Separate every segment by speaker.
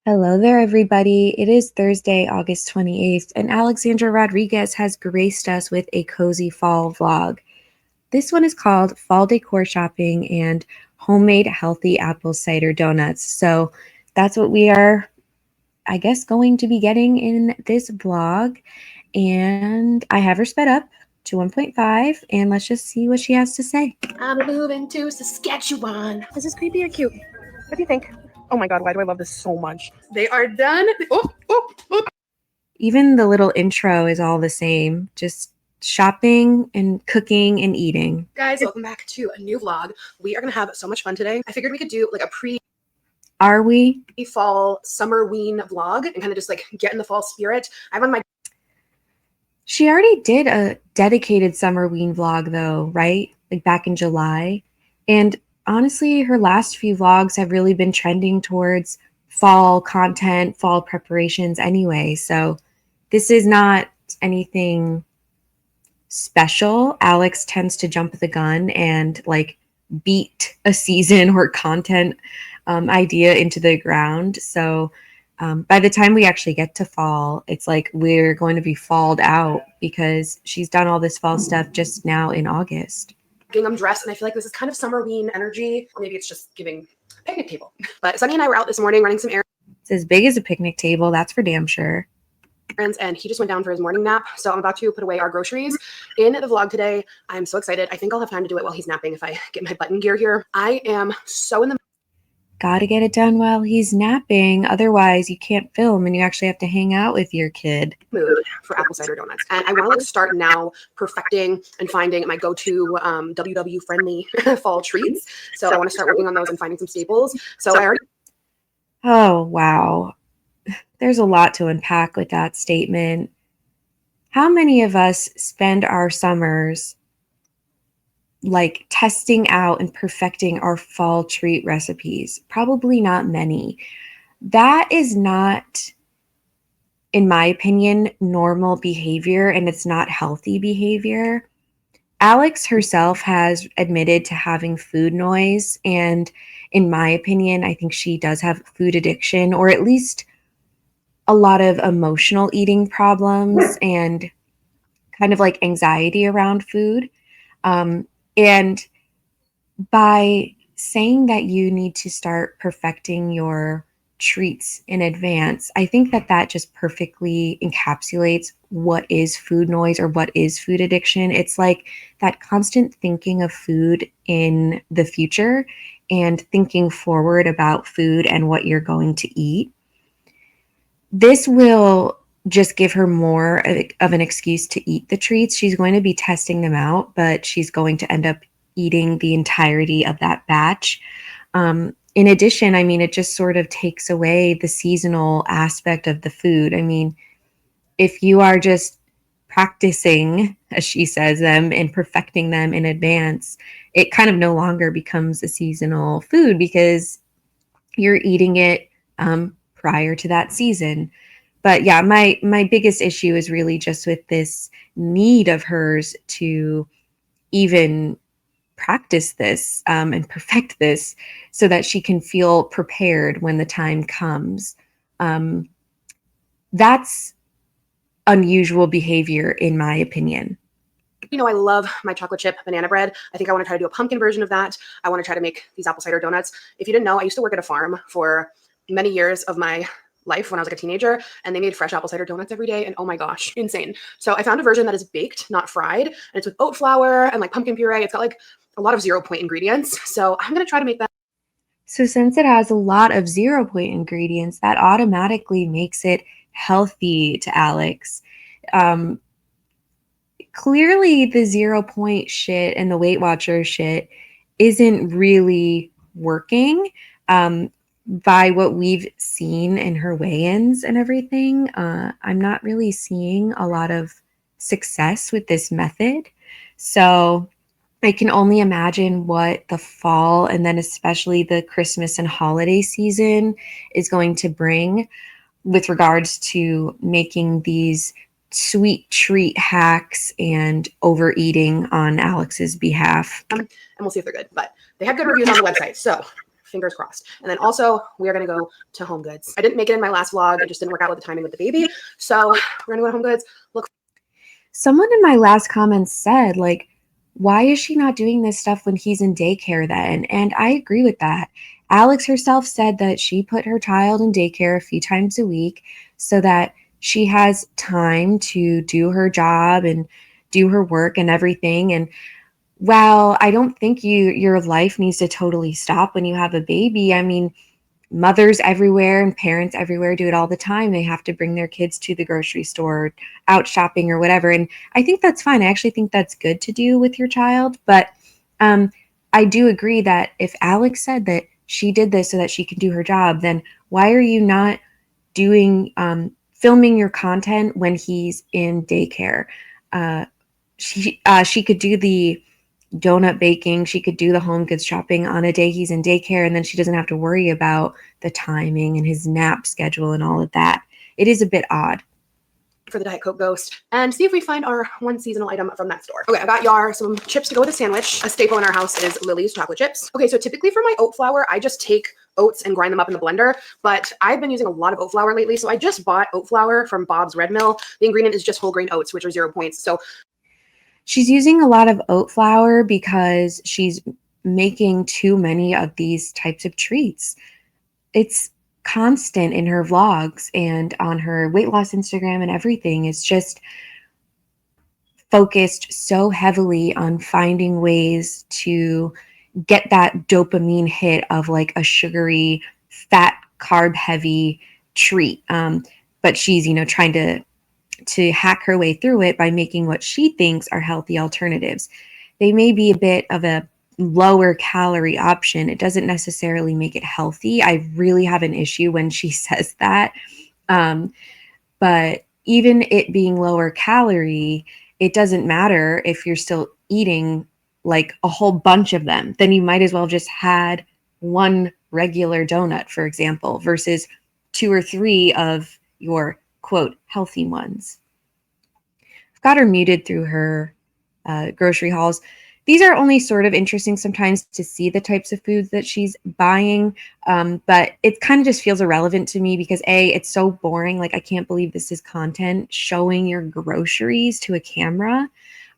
Speaker 1: Hello there, everybody. It is Thursday, August 28th, and Alexandra Rodriguez has graced us with a cozy fall vlog. This one is called Fall Decor Shopping and Homemade Healthy Apple Cider Donuts. So that's what we are, I guess, going to be getting in this vlog. And I have her sped up to 1.5, and let's just see what she has to say.
Speaker 2: I'm moving to Saskatchewan. Is this creepy or cute? What do you think? Oh my god, why do I love this so much? They are done.
Speaker 1: Even the little intro is all the same, just shopping and cooking and eating.
Speaker 2: Guys, welcome back to a new vlog. We are gonna have so much fun today. I figured we could do like a
Speaker 1: Are we?
Speaker 2: pre-fall summer-ween vlog and kind of just like get in the fall spirit. I'm on my
Speaker 1: She already did a dedicated Summerween vlog though, right? Like back in July. And honestly, her last few vlogs have really been trending towards fall content, fall preparations anyway. So this is not anything special. Alex tends to jump the gun and like beat a season or content idea into the ground. So by the time we actually get to fall, it's like we're going to be falled out because she's done all this fall stuff just now in August.
Speaker 2: gingham dress, and I feel like this is kind of summer-ween energy, or maybe it's just giving picnic table. But Sunny and I were out this morning running some
Speaker 1: It's as big as a picnic table, that's for damn sure.
Speaker 2: errands, and he just went down for his morning nap. So I'm about to put away our groceries in the vlog today. I'm so excited. I think I'll have time to do it while he's napping if I get my button gear here. I am so in the
Speaker 1: Gotta get it done while he's napping. Otherwise, you can't film and you actually have to hang out with your kid.
Speaker 2: mood for apple cider donuts, and I want to like start now perfecting and finding my go-to WW friendly fall treats. So I want to start working on those and finding some staples. So I already
Speaker 1: Oh, wow. There's a lot to unpack with that statement. How many of us spend our summers like testing out and perfecting our fall treat recipes? Probably not many. That is not, in my opinion, normal behavior, and it's not healthy behavior. Alex herself has admitted to having food noise, and in my opinion, I think she does have food addiction, or at least a lot of emotional eating problems and kind of like anxiety around food. And by saying that you need to start perfecting your treats in advance, I think that that just perfectly encapsulates what is food noise or what is food addiction. It's like that constant thinking of food in the future and thinking forward about food and what you're going to eat. This will just give her more of an excuse to eat the treats. She's going to be testing them out, but she's going to end up eating the entirety of that batch. In addition, I mean, it just sort of takes away the seasonal aspect of the food. I mean, if you are just practicing, as she says, them and perfecting them in advance, it kind of no longer becomes a seasonal food because you're eating it prior to that season. But yeah, my biggest issue is really just with this need of hers to even practice this and perfect this so that she can feel prepared when the time comes. Um, that's unusual behavior, in my opinion.
Speaker 2: I love my chocolate chip banana bread. I think I want to try to do a pumpkin version of that. I want to try to make these apple cider donuts. If you didn't know, I used to work at a farm for many years of my life when I was like a teenager, and they made fresh apple cider donuts every day, and oh my gosh, insane. So I found a version that is baked, not fried, and it's with oat flour and like pumpkin puree. It's got like a lot of 0 point ingredients. So I'm going to try to make that.
Speaker 1: So since it has a lot of 0 point ingredients, that automatically makes it healthy to Alex. Um, Clearly the 0 point shit and the Weight Watcher shit isn't really working. By what we've seen in her weigh-ins and everything, I'm not really seeing a lot of success with this method. So I can only imagine what the fall and then especially the Christmas and holiday season is going to bring with regards to making these sweet treat hacks and overeating on Alex's behalf.
Speaker 2: And we'll see if they're good. But they have good reviews on the website. So fingers crossed. And then also we are going to go to Homegoods. I didn't make it in my last vlog. It just didn't work out with the timing with the baby. So we're going to go to Homegoods. Look.
Speaker 1: Someone in my last comments said, like, why is she not doing this stuff when he's in daycare then? And I agree with that. Alex herself said that she put her child in daycare a few times a week so that she has time to do her job and do her work and everything. And while I don't think your life needs to totally stop when you have a baby, I mean, mothers everywhere and parents everywhere do it all the time. They have to bring their kids to the grocery store, out shopping or whatever. And I think that's fine. I actually think that's good to do with your child. But I do agree that if Alex said that she did this so that she can do her job, then why are you not doing filming your content when he's in daycare? She could do the donut baking. She could do the home goods shopping on a day he's in daycare, and then she doesn't have to worry about the timing and his nap schedule and all of that. It is a bit odd.
Speaker 2: For the Diet Coke Ghost and see if we find our one seasonal item from that store. Okay, I got Yar some chips to go with a sandwich. A staple in our house is Lily's chocolate chips. Okay, so typically for my oat flour, I just take oats and grind them up in the blender, but I've been using a lot of oat flour lately, so I just bought oat flour from Bob's Red Mill. The ingredient is just whole grain oats, which are 0 points. So
Speaker 1: she's using a lot of oat flour because she's making too many of these types of treats. It's constant in her vlogs and on her weight loss Instagram and everything. It's just focused so heavily on finding ways to get that dopamine hit of like a sugary, fat, carb heavy treat. But she's, trying to hack her way through it by making what she thinks are healthy alternatives. They may be a bit of a lower calorie option. It doesn't necessarily make it healthy. I really have an issue when she says that. But even it being lower calorie, it doesn't matter if you're still eating like a whole bunch of them. Then you might as well just had one regular donut, for example, versus 2 or 3 of your quote healthy ones. I've got her muted through her grocery hauls. These are only sort of interesting sometimes to see the types of foods that she's buying, but it kind of just feels irrelevant to me because A, it's so boring. Like, I can't believe this is content showing your groceries to a camera.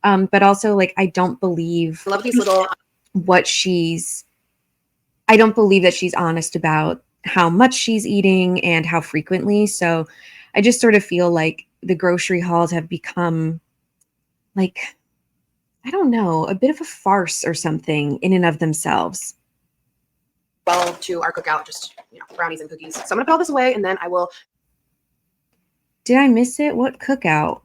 Speaker 1: But also, like, I don't believe
Speaker 2: I love these little
Speaker 1: I don't believe that she's honest about how much she's eating and how frequently. So I just sort of feel like the grocery hauls have become like, I don't know, a bit of a farce or something in and of themselves.
Speaker 2: Well, to our cookout, just brownies and cookies. So I'm gonna put all this away, and then I will.
Speaker 1: Did I miss it? What cookout?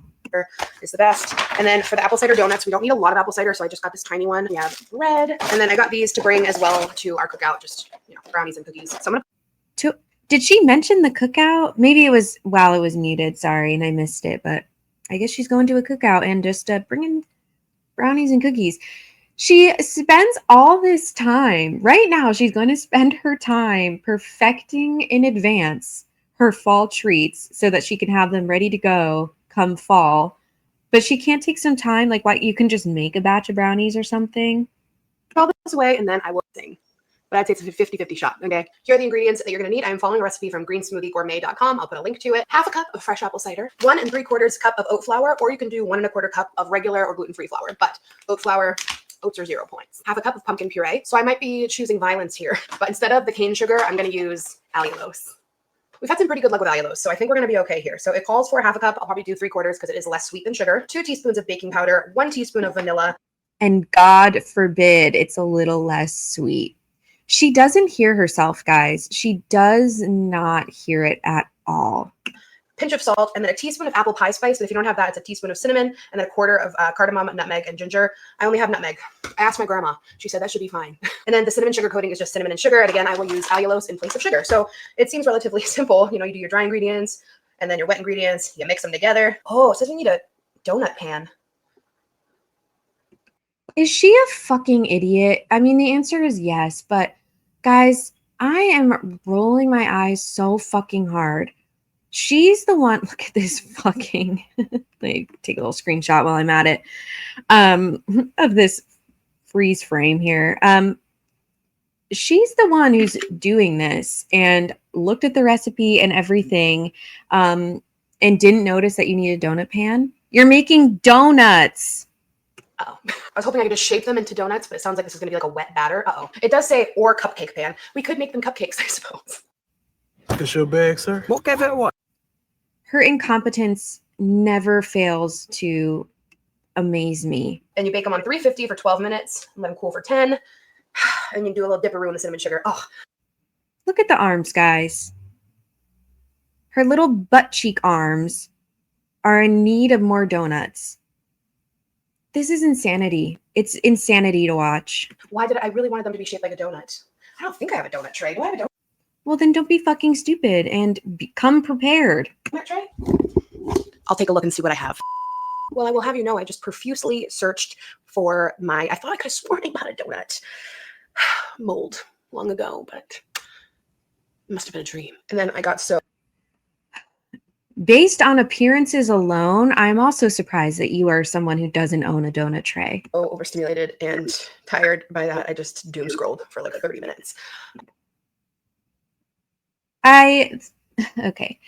Speaker 2: Is the best. And then for the apple cider donuts, we don't need a lot of apple cider, so I just got this tiny one. We have bread, and then I got these to bring as well to our cookout, just brownies and cookies. So I'm gonna.
Speaker 1: Did she mention the cookout? Maybe it was while it was muted. Sorry, and I missed it. But I guess she's going to a cookout and just bringing brownies and cookies. She spends all this time. Right now, she's going to spend her time perfecting in advance her fall treats so that she can have them ready to go come fall. But she can't take some time. Like, what? You can just make a batch of brownies or something.
Speaker 2: Put all this away, and then I will sing. But I'd say it's a 50-50 shot, okay? Here are the ingredients that you're going to need. I'm following a recipe from greensmoothiegourmet.com. I'll put a link to it. 1/2 cup of fresh apple cider, 1 3/4 cup of oat flour, or you can do 1 1/4 cup of regular or gluten-free flour. But oat flour, oats are 0 points. 1/2 cup of pumpkin puree. So I might be choosing violence here, but instead of the cane sugar, I'm going to use allulose. We've had some pretty good luck with allulose, so I think we're going to be okay here. So it calls for 1/2 cup. I'll probably do 3/4 because it is less sweet than sugar. 2 teaspoons of baking powder, 1 teaspoon of vanilla.
Speaker 1: And God forbid it's a little less sweet. She doesn't hear herself, guys. She does not hear it at all.
Speaker 2: Pinch of salt, and then a teaspoon of apple pie spice. But if you don't have that, it's a teaspoon of cinnamon, and then 1/4 of cardamom, nutmeg, and ginger. I only have nutmeg. I asked my grandma. She said that should be fine. And then the cinnamon sugar coating is just cinnamon and sugar. And again, I will use allulose in place of sugar. So it seems relatively simple. You do your dry ingredients, and then your wet ingredients. You mix them together. Oh, it says we need a donut pan.
Speaker 1: Is she a fucking idiot? I mean, the answer is yes, but guys, I am rolling my eyes so fucking hard. She's the one, look at this fucking, let me take a little screenshot while I'm at it, of this freeze frame here. she's the one who's doing this and looked at the recipe and everything, and didn't notice that you need a donut pan. You're making donuts.
Speaker 2: Oh, I was hoping I could just shape them into donuts, but it sounds like this is going to be like a wet batter. Uh-oh. It does say or cupcake pan. We could make them cupcakes, I suppose.
Speaker 3: Is your bag, sir? What gave it what?
Speaker 1: Her incompetence never fails to amaze me.
Speaker 2: And you bake them on 350 for 12 minutes, let them cool for 10, and you do a little dipperoo in the cinnamon sugar. Oh,
Speaker 1: Look at the arms, guys. Her little butt cheek arms are in need of more donuts. This is insanity. It's insanity to watch.
Speaker 2: why did I really wanted them to be shaped like a donut? I don't think I have a donut tray. Do I have a
Speaker 1: Well, then don't be fucking stupid and become prepared.
Speaker 2: donut tray? I'll take a look and see what I have. Well, I will have you know, I just profusely searched for I thought I could have sworn I bought a donut mold long ago, but it must have been a dream. And then I got so
Speaker 1: Based on appearances alone, I'm also surprised that you are someone who doesn't own a donut tray.
Speaker 2: overstimulated and tired by that. I just doom scrolled for like 30 minutes.
Speaker 1: Okay.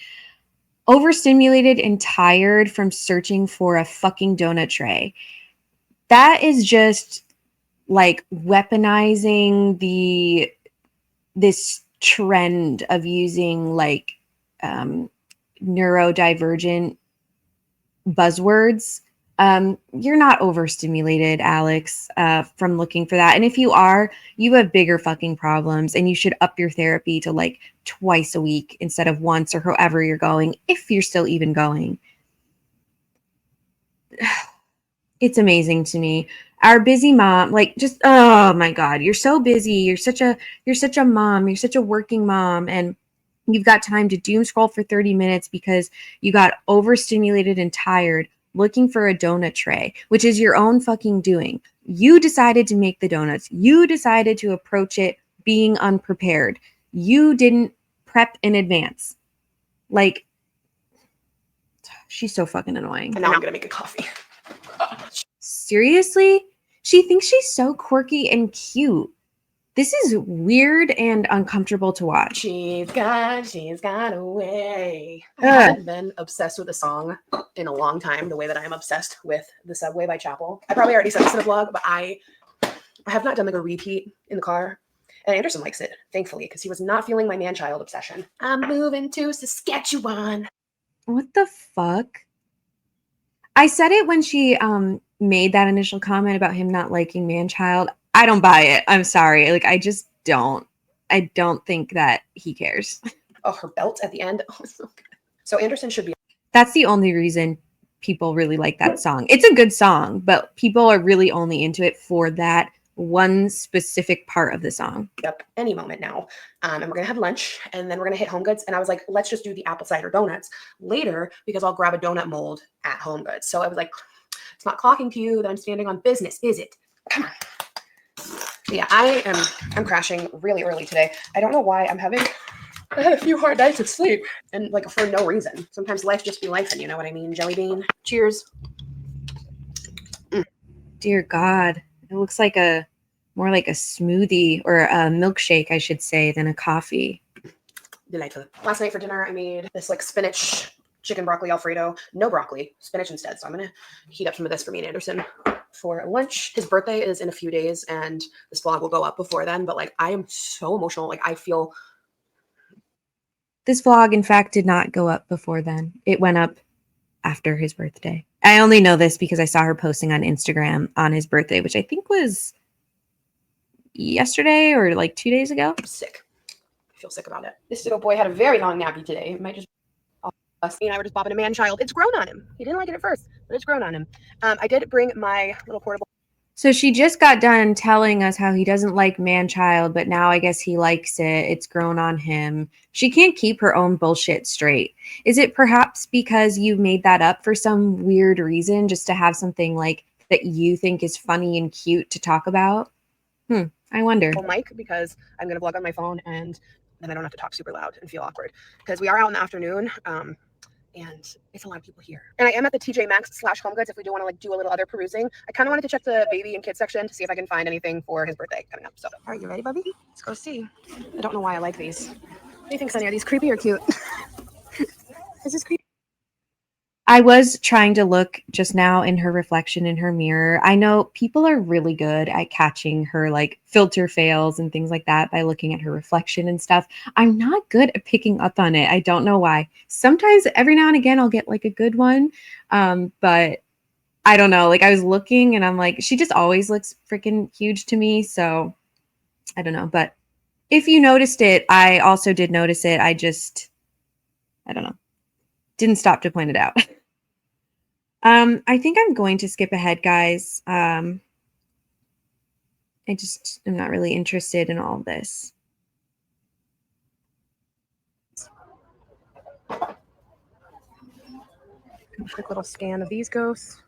Speaker 1: Overstimulated and tired from searching for a fucking donut tray. That is just like weaponizing this trend of using like neurodivergent buzzwords. You're not overstimulated, Alex, from looking for that. And if you are, you have bigger fucking problems, and you should up your therapy to like twice a week instead of once, or however you're going, if you're still even going. It's amazing to me. Our busy mom, like, just, oh my God, you're so busy. You're such a mom. You're such a working mom. And you've got time to doom scroll for 30 minutes because you got overstimulated and tired looking for a donut tray, which is your own fucking doing. You decided to make the donuts. You decided to approach it being unprepared. You didn't prep in advance. Like, she's so fucking annoying.
Speaker 2: And now I'm going to make a coffee.
Speaker 1: Seriously? She thinks she's so quirky and cute. This is weird and uncomfortable to watch.
Speaker 2: She's got away. I haven't been obsessed with a song in a long time, the way that I am obsessed with The Subway by Chapel. I probably already said this in a vlog, but I have not done like a repeat in the car. And Anderson likes it, thankfully, because he was not feeling my man-child obsession. I'm moving to Saskatchewan.
Speaker 1: What the fuck? I said it when she made that initial comment about him not liking man-child. I don't buy it. I'm sorry. Like, I just don't. I don't think that he cares.
Speaker 2: Oh, her belt at the end. Oh, so good. So Anderson should be.
Speaker 1: That's the only reason people really like that song. It's a good song, but people are really only into it for that one specific part of the song.
Speaker 2: Up any moment now. And we're going to have lunch, and then we're going to hit HomeGoods. And I was like, let's just do the apple cider donuts later because I'll grab a donut mold at HomeGoods. So I was like, it's not clocking to you that I'm standing on business, is it? Come on. Yeah, I'm crashing really early today. I don't know why I had a few hard nights of sleep and like for no reason. Sometimes life just be life, and you know what I mean? Jelly bean. Cheers.
Speaker 1: Dear God. It looks like more like a smoothie or a milkshake, I should say, than a coffee.
Speaker 2: Delightful. Last night for dinner, I made this like spinach, chicken broccoli Alfredo. No broccoli, spinach instead. So I'm going to heat up some of this for me and Anderson for lunch. His birthday is in a few days, and this vlog will go up before then. But like, I am so emotional. Like, I feel.
Speaker 1: This vlog, in fact, did not go up before then. It went up after his birthday. I only know this because I saw her posting on Instagram on his birthday, which I think was yesterday or like 2 days ago.
Speaker 2: I'm sick. I feel sick about it. This little boy had a very long nappy today. It might just. Me and I were just bopping a man-child. It's grown on him. He didn't like it at first, but it's grown on him. I did bring my little portable.
Speaker 1: So she just got done telling us how he doesn't like man-child, but now I guess he likes it. It's grown on him. She can't keep her own bullshit straight. Is it perhaps because you made that up for some weird reason, just to have something like that you think is funny and cute to talk about? I wonder.
Speaker 2: Mic, because I'm going to vlog on my phone, and then I don't have to talk super loud and feel awkward because we are out in the afternoon. and it's a lot of people here. And I am at the TJ Maxx / Homegoods if we do want to like do a little other perusing. I kind of wanted to check the baby and kids section to see if I can find anything for his birthday coming up. So, all right, you ready, Bubby? Let's go see. I don't know why I like these. What do you think, Sunny? Are these creepy or cute? Is this creepy?
Speaker 1: I was trying to look just now in her reflection in her mirror. I know people are really good at catching her like filter fails and things like that by looking at her reflection and stuff. I'm not good at picking up on it. I don't know why. Sometimes every now and again I'll get like a good one. But I don't know. Like I was looking and I'm like, she just always looks freaking huge to me. So I don't know. But if you noticed it, I also did notice it. I don't know. Didn't stop to point it out. I think I'm going to skip ahead, guys. I just am not really interested in all of this.
Speaker 2: Quick little scan of these ghosts.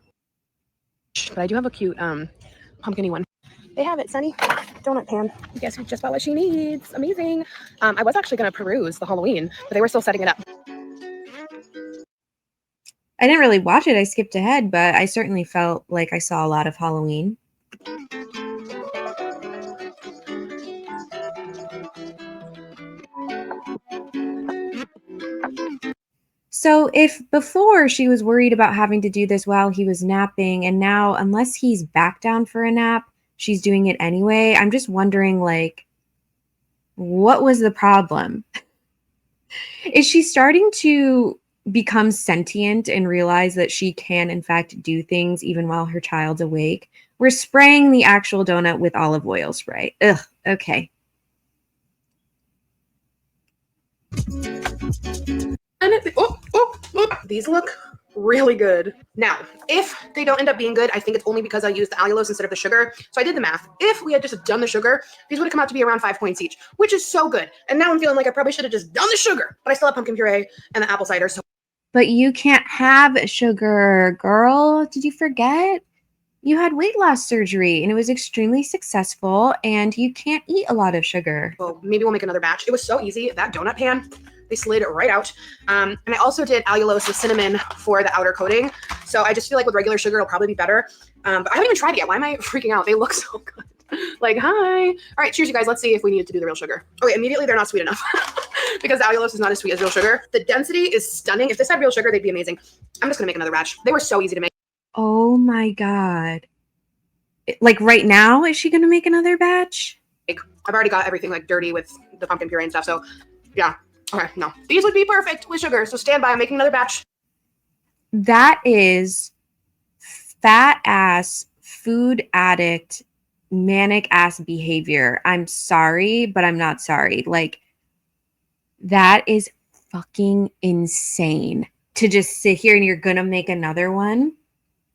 Speaker 2: But I do have a cute pumpkin-y one. They have it, Sunny. Donut pan. Guess who just bought what she needs. Amazing. I was actually going to peruse the Halloween, but they were still setting it up.
Speaker 1: I didn't really watch it. I skipped ahead, but I certainly felt like I saw a lot of Halloween. So if before she was worried about having to do this while he was napping, and now unless he's back down for a nap, she's doing it anyway, I'm just wondering, like, what was the problem? Is she starting to become sentient and realize that she can in fact do things even while her child's awake? We're spraying the actual donut with olive oil spray. Ugh, okay.
Speaker 2: These look really good. Now, if they don't end up being good, I think it's only because I used the allulose instead of the sugar. So I did the math. If we had just done the sugar, these would have come out to be around 5 points each, which is so good. And now I'm feeling like I probably should have just done the sugar, but I still have pumpkin puree and the apple cider. So,
Speaker 1: but you can't have sugar, girl. Did you forget? You had weight loss surgery and it was extremely successful and you can't eat a lot of sugar.
Speaker 2: Well, maybe we'll make another batch. It was so easy. That donut pan, they slid right out. And I also did allulose with cinnamon for the outer coating. So I just feel like with regular sugar, it'll probably be better. But I haven't even tried it yet. Why am I freaking out? They look so good. Like, hi. All right, cheers, you guys. Let's see if we need to do the real sugar. Okay, immediately they're not sweet enough because the allulose is not as sweet as real sugar. The density is stunning. If this had real sugar, they'd be amazing. I'm just gonna make another batch. They were so easy to make.
Speaker 1: Oh my God. Like right now, is she going to make another batch?
Speaker 2: I've already got everything like dirty with the pumpkin puree and stuff. So yeah. Okay, no. These would be perfect with sugar. So stand by. I'm making another batch.
Speaker 1: That is fat ass, food addict, manic ass behavior. I'm sorry, but I'm not sorry. Like, that is fucking insane to just sit here and you're going to make another one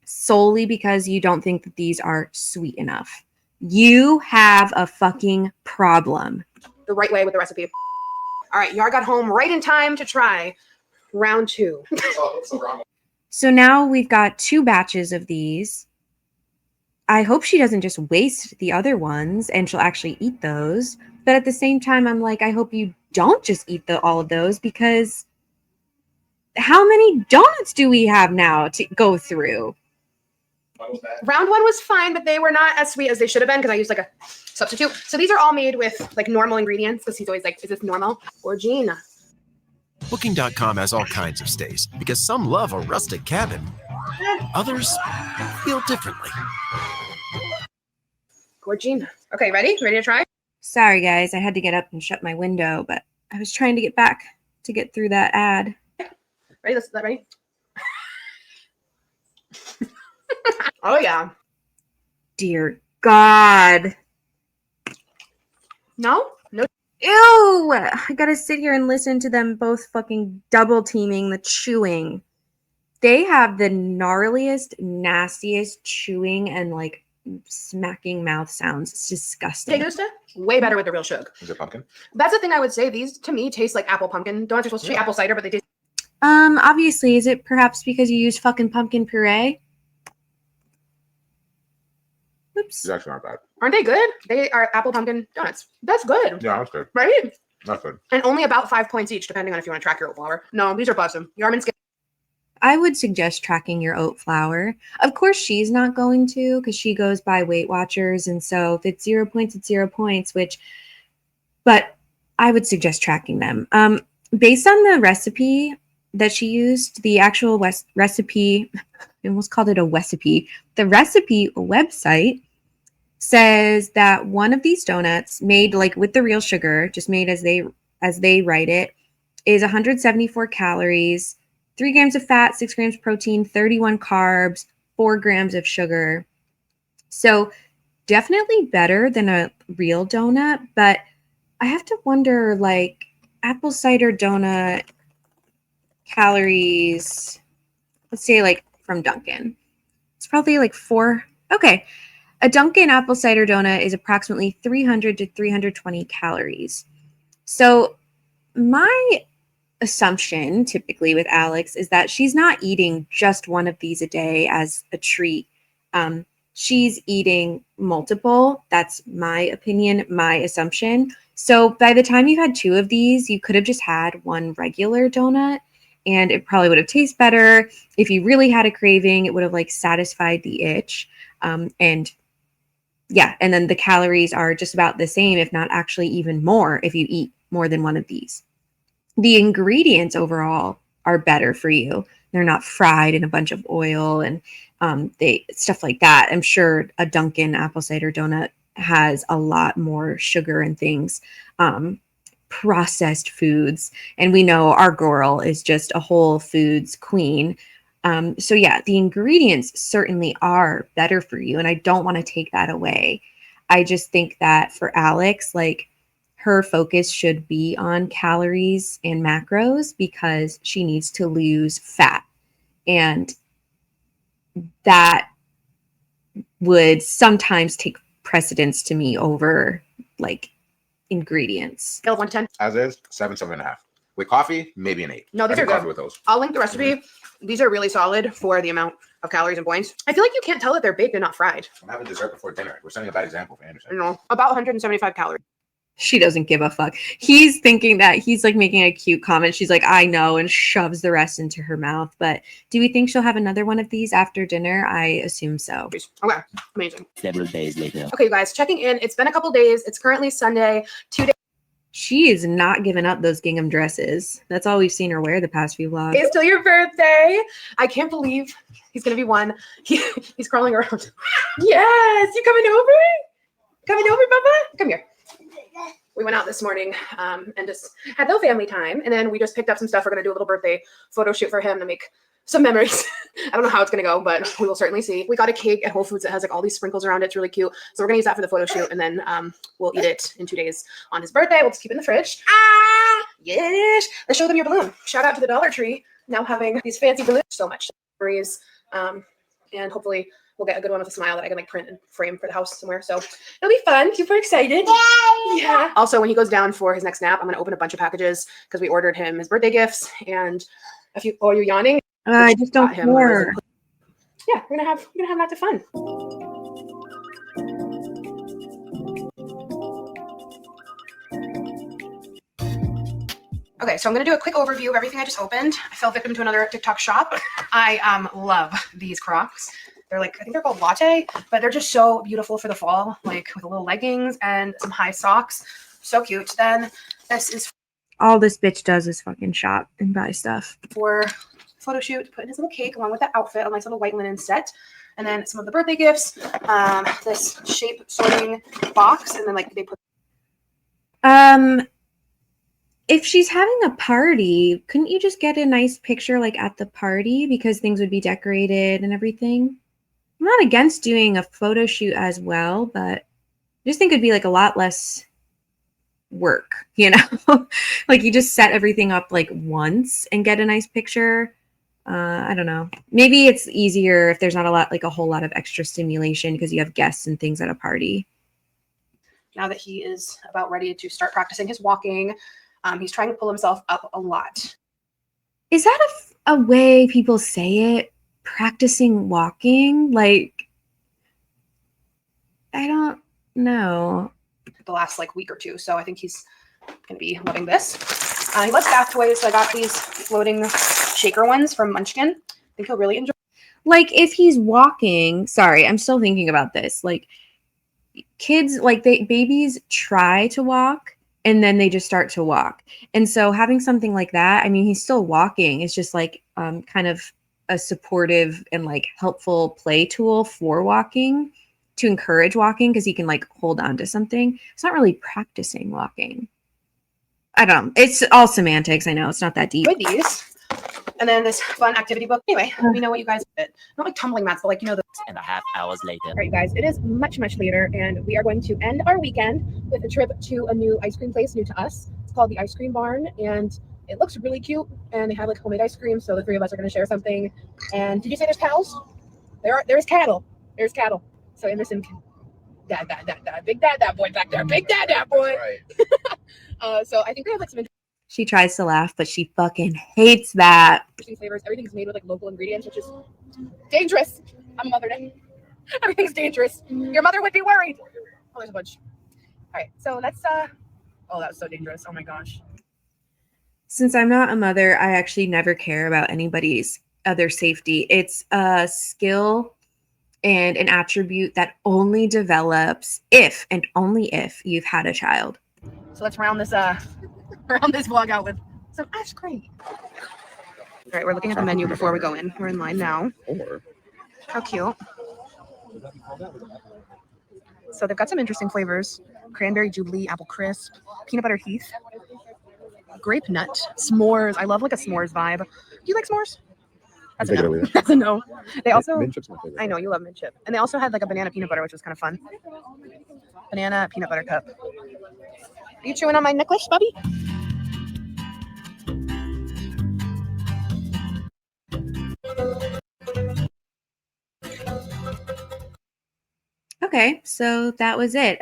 Speaker 1: solely because you don't think that these are sweet enough. You have a fucking problem.
Speaker 2: The right way with the recipe. All right, Yar got home right in time to try round 2.
Speaker 1: So now we've got 2 batches of these. I hope she doesn't just waste the other ones and she'll actually eat those. But at the same time, I'm like, I hope you don't just eat all of those, because how many donuts do we have now to go through?
Speaker 2: Round 1 was fine, but they were not as sweet as they should have been because I used like a substitute. So these are all made with like normal ingredients because he's always like, is this normal? Or Gina?
Speaker 4: Booking.com has all kinds of stays because some love a rustic cabin. Others feel differently.
Speaker 2: Gorgina. Okay, ready? Ready to try?
Speaker 1: Sorry, guys. I had to get up and shut my window, but I was trying to get back to get through that ad.
Speaker 2: Ready? Let's ready? Oh, yeah.
Speaker 1: Dear God.
Speaker 2: No? No.
Speaker 1: Ew! I gotta sit here and listen to them both fucking double teaming the chewing. They have the gnarliest, nastiest chewing and like smacking mouth sounds. It's disgusting.
Speaker 2: Take this way better with the real sugar.
Speaker 3: Is it pumpkin?
Speaker 2: That's the thing I would say. These to me taste like apple pumpkin. Donuts are supposed to be apple cider, but they taste.
Speaker 1: Obviously, is it perhaps because you use fucking pumpkin puree? Oops.
Speaker 3: These actually aren't bad.
Speaker 2: Aren't they good? They are apple pumpkin donuts. That's good.
Speaker 3: Yeah, that's good.
Speaker 2: Right?
Speaker 3: That's good.
Speaker 2: And only about 5 points each, depending on if you want to track your flour. No, these are busted. Yarman skin.
Speaker 1: I would suggest tracking your oat flour. Of course, she's not going to because she goes by Weight Watchers. And so if it's 0 points, it's 0 points, but I would suggest tracking them. Based on the recipe that she used, the actual recipe, I almost called it a recipe. The recipe website says that one of these donuts made like with the real sugar, just made as they write it, is 174 calories, 3 grams of fat, 6 grams protein, 31 carbs, 4 grams of sugar. So definitely better than a real donut, but I have to wonder, like, apple cider donut calories, let's say like from Dunkin'. It's probably like 4. Okay. A Dunkin' apple cider donut is approximately 300 to 320 calories. So my assumption typically with Alex is that she's not eating just one of these a day as a treat. She's eating multiple. That's my opinion, my assumption. So by the time you had 2 of these, you could have just had one regular donut and it probably would have tasted better. If you really had a craving, it would have like satisfied the itch. And then the calories are just about the same, if not actually even more, if you eat more than one of these. The ingredients overall are better for you. They're not fried in a bunch of oil and stuff like that. I'm sure a Dunkin' apple cider donut has a lot more sugar and things, processed foods. And we know our girl is just a whole foods queen. So yeah, the ingredients certainly are better for you. And I don't want to take that away. I just think that for Alex, like, her focus should be on calories and macros because she needs to lose fat. And that would sometimes take precedence to me over like ingredients.
Speaker 2: Scale of 1 to 10.
Speaker 5: As is, 7, 7.5. With coffee, maybe an 8.
Speaker 2: No, these
Speaker 5: I
Speaker 2: are
Speaker 5: get coffee
Speaker 2: good.
Speaker 5: with those.
Speaker 2: I'll link the recipe. These are really solid for the amount of calories and points. I feel like you can't tell that they're baked and not fried.
Speaker 5: I'm having dessert before dinner. We're setting a bad example for Anderson.
Speaker 2: No, about 175 calories.
Speaker 1: She doesn't give a fuck. He's thinking that he's like making a cute comment. She's like, I know, and shoves the rest into her mouth. But do we think she'll have another one of these after dinner? I assume so.
Speaker 2: Okay, amazing.
Speaker 6: Several days later.
Speaker 2: Okay, you guys, checking in. It's been a couple days. It's currently Sunday. 2 days
Speaker 1: She is not giving up those gingham dresses. That's all we've seen her wear the past few vlogs.
Speaker 2: till your birthday. I can't believe he's gonna be one. He's crawling around. Yes, you coming over? Coming over, Bubba? Come here. We went out this morning and just had no family time. And then we just picked up some stuff. We're going to do a little birthday photo shoot for him to make some memories. I don't know how it's going to go, but we will certainly see. We got a cake at Whole Foods that has like all these sprinkles around it. It's really cute. So we're going to use that for the photo shoot. And then we'll eat it in 2 days on his birthday. We'll just keep it in the fridge. Yes. Let's show them your balloon. Shout out to the Dollar Tree. Now having these fancy balloons. So much memories. And hopefully we'll get a good one with a smile that I can like print and frame for the house somewhere. So it'll be fun. Super excited. Yeah. Also, when he goes down for his next nap, I'm going to open a bunch of packages because we ordered him his birthday gifts and a few. Oh, you're yawning?
Speaker 1: I just don't care.
Speaker 2: Yeah, we're gonna have lots of fun. Okay, so I'm gonna do a quick overview of everything I just opened. I fell victim to another TikTok shop. I love these Crocs. They're like, I think they're called Latte, but they're just so beautiful for the fall, like with little leggings and some high socks. So cute. Then this is
Speaker 1: All this bitch does is fucking shop and buy stuff.
Speaker 2: for photo shoot, put in his little cake along with the outfit, a nice little white linen set. And then some of the birthday gifts, this shape sorting box, and then like they put.
Speaker 1: If she's having a party, couldn't you just get a nice picture like at the party because things would be decorated and everything? I'm not against doing a photo shoot as well, but I just think it'd be like a lot less work, you know? Like you just set everything up like once and get a nice picture. I don't know. Maybe it's easier if there's not a whole lot of extra stimulation because you have guests and things at a party.
Speaker 2: Now that he is about ready to start practicing his walking, he's trying to pull himself up a lot.
Speaker 1: Is that a way people say it? Practicing walking? Like, I don't know.
Speaker 2: The last like week or two, so I think he's gonna be loving this. He loves bath toys, so I got these floating shaker ones from Munchkin. think he'll really enjoy.
Speaker 1: Like if he's walking, sorry, I'm still thinking about this. Like kids, like babies try to walk and then they just start to walk. And so having something like that, I mean, he's still walking. It's just like kind of a supportive and like helpful play tool for walking to encourage walking because he can like hold on to something. It's not really practicing walking. I don't know. It's all semantics. I know it's not that deep.
Speaker 2: With these. And then this fun activity book. Anyway, let me know what you guys did. Not like tumbling mats, but like, you know, the
Speaker 6: and a half hours later.
Speaker 2: All right, guys, it is much, much later, and we are going to end our weekend with a trip to a new ice cream place new to us. It's called the Ice Cream Barn, and it looks really cute, and they have like homemade ice cream, so the three of us are going to share something. And did you say there's cows? There's cattle. There's cattle. So Anderson, big dad boy back there. Big dad boy.
Speaker 5: Right.
Speaker 2: So I think they have like some
Speaker 1: She tries to laugh, but she fucking hates that.
Speaker 2: interesting flavors. Everything's made with like local ingredients, which is dangerous. I'm a mother now. Everything's dangerous. Your mother would be worried. Oh, there's a bunch. All right, so let's oh, that was so dangerous. Oh my gosh.
Speaker 1: Since I'm not a mother, I actually never care about anybody's other safety. It's a skill and an attribute that only develops if and only if you've had a child.
Speaker 2: So let's round this vlog out with some ice cream. All right, we're looking at the menu before we go in. We're in line now. How cute. So they've got some interesting flavors. Cranberry Jubilee, apple crisp, peanut butter heath, grape nut, s'mores. I love like a s'mores vibe. Do you like s'mores? That's a no. That's a no. They also,
Speaker 5: Mint chip's my favorite.
Speaker 2: I know you love mint chip. And they also had like a banana peanut butter, which was kind of fun. Banana peanut butter cup. Are you chewing on my necklace, Bubby?
Speaker 1: Okay, so that was it.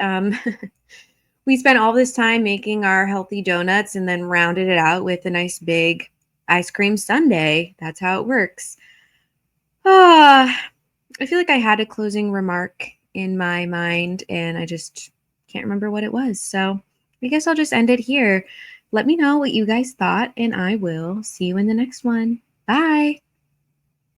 Speaker 1: We spent all this time making our healthy donuts and then rounded it out with a nice big ice cream sundae. That's how it works. I feel like I had a closing remark in my mind and I just can't remember what it was. So I guess I'll just end it here. Let me know what you guys thought and I will see you in the next one. Bye.